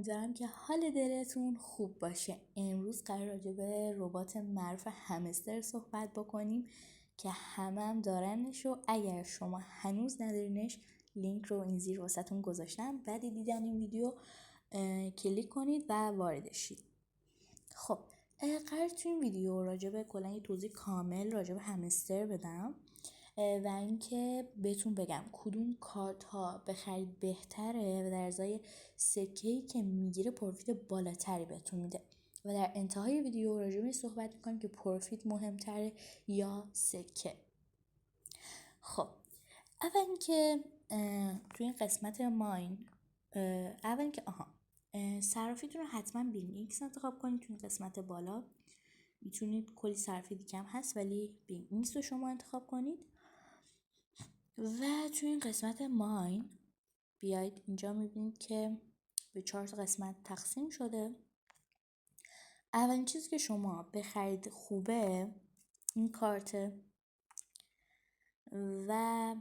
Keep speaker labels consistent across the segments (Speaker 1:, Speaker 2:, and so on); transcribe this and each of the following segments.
Speaker 1: امیدوارم که حال دلتون خوب باشه. امروز قرار راجع به ربات معروف همستر صحبت بکنیم که همه دارنش و اگر شما هنوز ندارینش لینک رو این زیر واسهتون گذاشتم. بعد دیدن این ویدیو کلیک کنید و وارد شید. خب قرار تو این ویدیو راجع به کلا یه توضیح کامل راجع به همستر بدم و اینکه بهتون بگم کدوم کارت ها بخرید بهتره و در ازای سکه‌ای که میگیره پروفیت بالاتری بهتون میده و در انتهای ویدیو راجع به صحبت میکنیم که پروفیت مهمتره یا سکه. خب اول که توی این قسمت ماین اول که صرافیتون رو حتما BingX انتخاب کنید. توی این قسمت بالا میتونید کلی صرافی دیگه هم هست ولی BingX رو شما انتخاب کنید و توی این قسمت ماین بیاید اینجا میبینید که به 4 قسمت تقسیم شده. اولین چیزی که شما بخرید خوبه این کارت و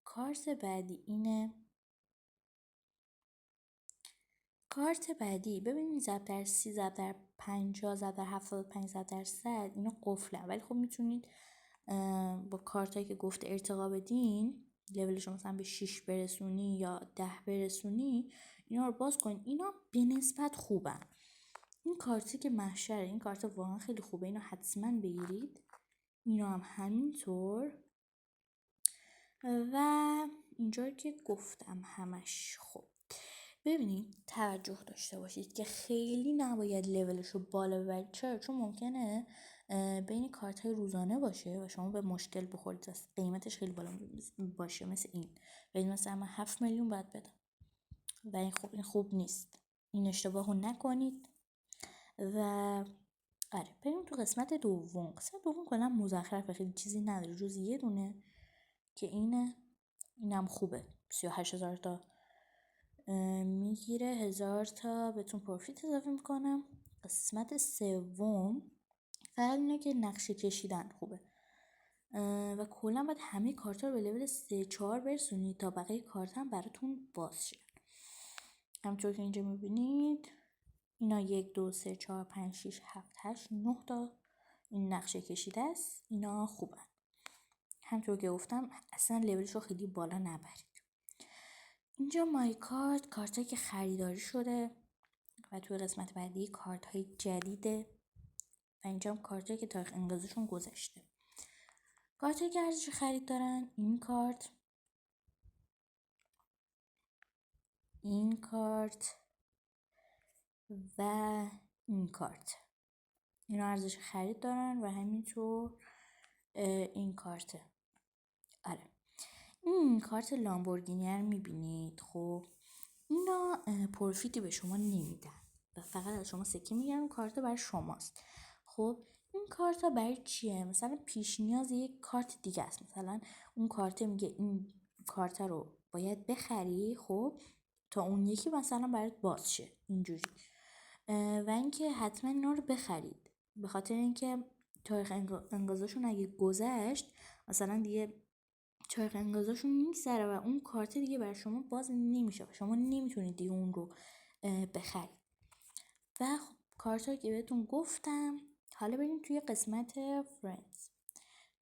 Speaker 1: کارت بعدی اینه. کارت بعدی ببینید ضرب در 30 ضرب در 50 ضرب در 75 ضرب در 100 اینا قفلن ولی خب میتونید با کارتایی که گفته ارتقا بدین لولش مثلا به 6 برسونی یا 10 برسونی اینا رو باز کنید. اینا به نسبت خوبن. این کارتی که محشره این کارت واقعا خیلی خوبه. اینا حتما بگیرید. اینا هم همینطور و اینجا که گفتم همش. خب ببینید توجه داشته باشید که خیلی نباید لولش رو بالا ببرید. چرا؟ چون ممکنه بین کارت های روزانه باشه و شما به مشکل بخورید قیمتش خیلی بالا باشه. مثل این ببینید مثلا من 7 میلیون باید بدم و این خوب نیست. این اشتباه رو نکنید. و آره بریم تو قسمت دوم. قسمت دوم کلا مزخرفه، خیلی چیزی نداره جز یه دونه که اینم خوبه. 38,000 تا میگیره، 1000 تا بهتون پروفیت اضافه میکنم. قسمت سوم فقط اینه که نقشه کشیدن خوبه و کلا باید همه کارتا رو به لول 3-4 برسونید تا بقیه کارت هم براتون باز شه. همونطور که اینجا میبینید اینا 1 2 3 4 5 6 7 8 9 تا این نقشه کشیده است. اینا خوبن. همونطور که گفتم اصلا لولش رو خیلی بالا نبرید. اینجا مای کارتایی که خریداری شده و توی قسمت بعدی کارت های جدیده و اینجا هم کارتایی که تاریخ انقضاشون گذشته. کارتایی که ارزش خرید دارن این کارت و این کارت اینا ارزش خرید دارن و همینطور این کارته. آره این کارت لامبورگینی رو میبینید. خب اینا پروفیتی به شما نمیدن و فقط از شما سکه میگیرن. اون کارت برای شماست. خب این کارت ها برای چیه؟ مثلا پیش نیاز یک کارت دیگه است. مثلا اون کارت میگه این کارت رو باید بخری خب تا اون یکی مثلا برات باز شه اینجوری. و اینکه حتما اینا رو بخرید به خاطر اینکه تاریخ انقضاشون اگه گذشت مثلا دیگه تاریخ انقضاشون میگذره و اون کارت دیگه برای شما باز نمیشه و شما نمیتونید دیگه اون رو بخرید. و خب کارت که بهتون گفتم. حالا بریم توی قسمت فرندز.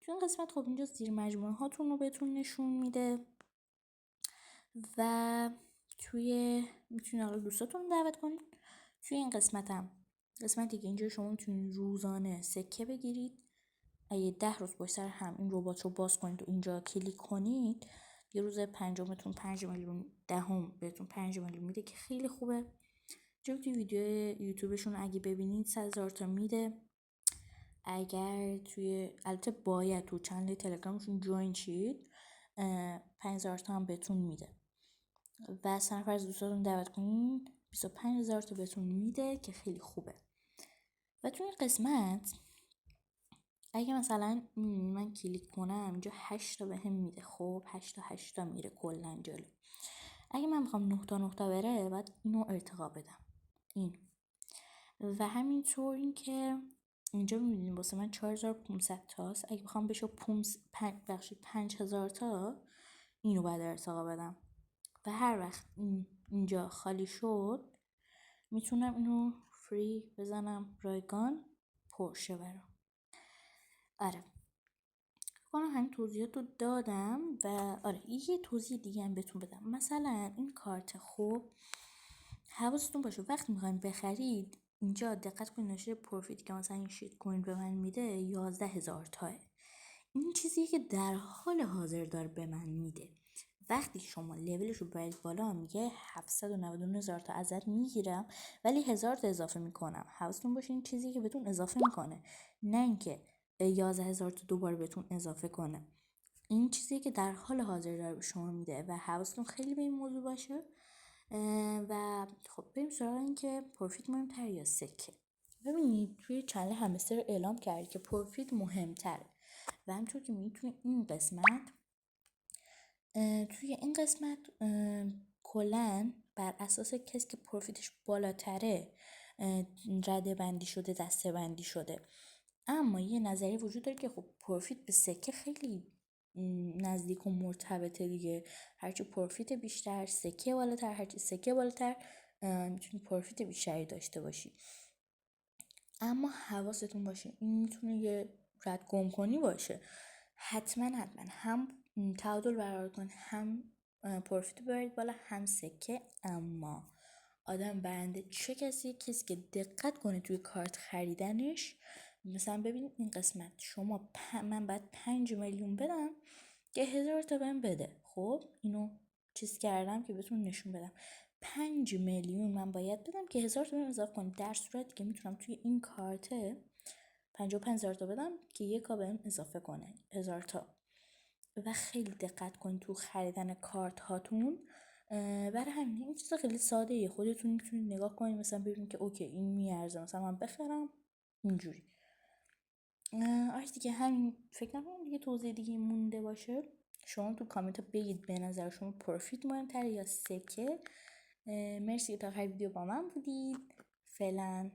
Speaker 1: توی این قسمت خب اینجا زیر مجموعه هاتون رو بهتون نشون میده و میتونید حالا دوستاتون دعوت کنید. توی این قسمتی که اینجا شما میتونید روزانه سکه بگیرید. اگه 10 روز باش سر هم این ربات رو باز کنید و اینجا کلیک کنید یه روز پنجمتون 5 میلیون، دهم بهتون 5 میلیون میده که خیلی خوبه. توی ویدیو یوتیوبشون اگه ببینید 100,000 تا میده. اگر البته باید تو چنل تلگرامشون جوین شید 5,000 تا هم بهتون میده و سرفرض دوستاتون دعوت کنید 25,000 تا بهتون میده که خیلی خوبه. و تو این قسمت اگه مثلا من کلیک کنم اینجا 8 تا بهم میده. خب 8 تا میره کلا جلو. اگه من میخوام 9 تا بره باید اینو ارتقا بدم این. و همینطور این که اینجا میبینید واسه من 4500 تاست. اگه بخوام بشه 5000 تا اینو باید ارتقا بدم و هر وقت اینجا خالی شد میتونم اینو فری بزنم رایگان پرشه برام. آره کنم همین توضیحات رو دادم. و آره یه توضیح دیگه هم بهتون بدم. مثلا این کارت خوب حواستون باشه وقتی میخواین بخرید اینجا دقت کنید نوشته پروفیت که مثلا این شیت کوین به من میده 11,000 تاه. این چیزیه که در حال حاضر داره به من میده. وقتی شما لولش رو برید بالا میگه 799,000 تا ازت میگیرم ولی 1000 تا اضافه میکنم. حواستون باشه این چیزی که بهتون اضافه میکنه، نه اینکه 11,000 تا دوباره بهتون اضافه کنه. این چیزی که در حال حاضر داره به شما میده و حواستون خیلی به این موضوع باشه. و خب بریم سراغ این که پروفیت مهمتر یا سکه. ببینید توی چنل همستر اعلام کرد که پروفیت مهمتره و همطور که میتونید این قسمت توی این قسمت کلن بر اساس کسی که پروفیتش بالاتره رده بندی شده، دسته بندی شده. اما یه نظری وجود داره که خب پروفیت به سکه خیلی نزدیک و مرتبطه دیگه. هرچی پروفیت بیشتر سکه بالاتر، هرچی سکه بالاتر میتونی پروفیت بیشتری داشته باشی. اما حواستون باشه این میتونه یه رد گم کنی باشه. حتما هم تعادل برقرار کن، هم پروفیت ببرید بالا، هم سکه. اما آدم برنده چه کسی که دقت کنه توی کارت خریدنش. مثلا ببینید این قسمت شما من باید 5 میلیون بدم که 1000 تا بهم بده. خب اینو چیز کردم که بهتون نشون بدم 5 میلیون من باید بدم که 1000 تا بهم اضافه کنه، در صورتی که میتونم توی این کارت 55,000 تا بدم که یک بهم اضافه کنه 1000 تا. و خیلی دقت کنید تو خریدن کارت هاتون. برای همین این چیز خیلی ساده ایه. خودتون میتونید نگاه کنید مثلا ببینید که اوکی این میارزه مثلا من بخرم اینجوری. آره دیگه همین. فکر نکنم دیگه توضیح دیگه مونده باشه. شما تو کامنت بگید به نظر شما پروفیت مهمتره یا سکه. مرسی که تا آخر ویدیو با من بودید. فعلا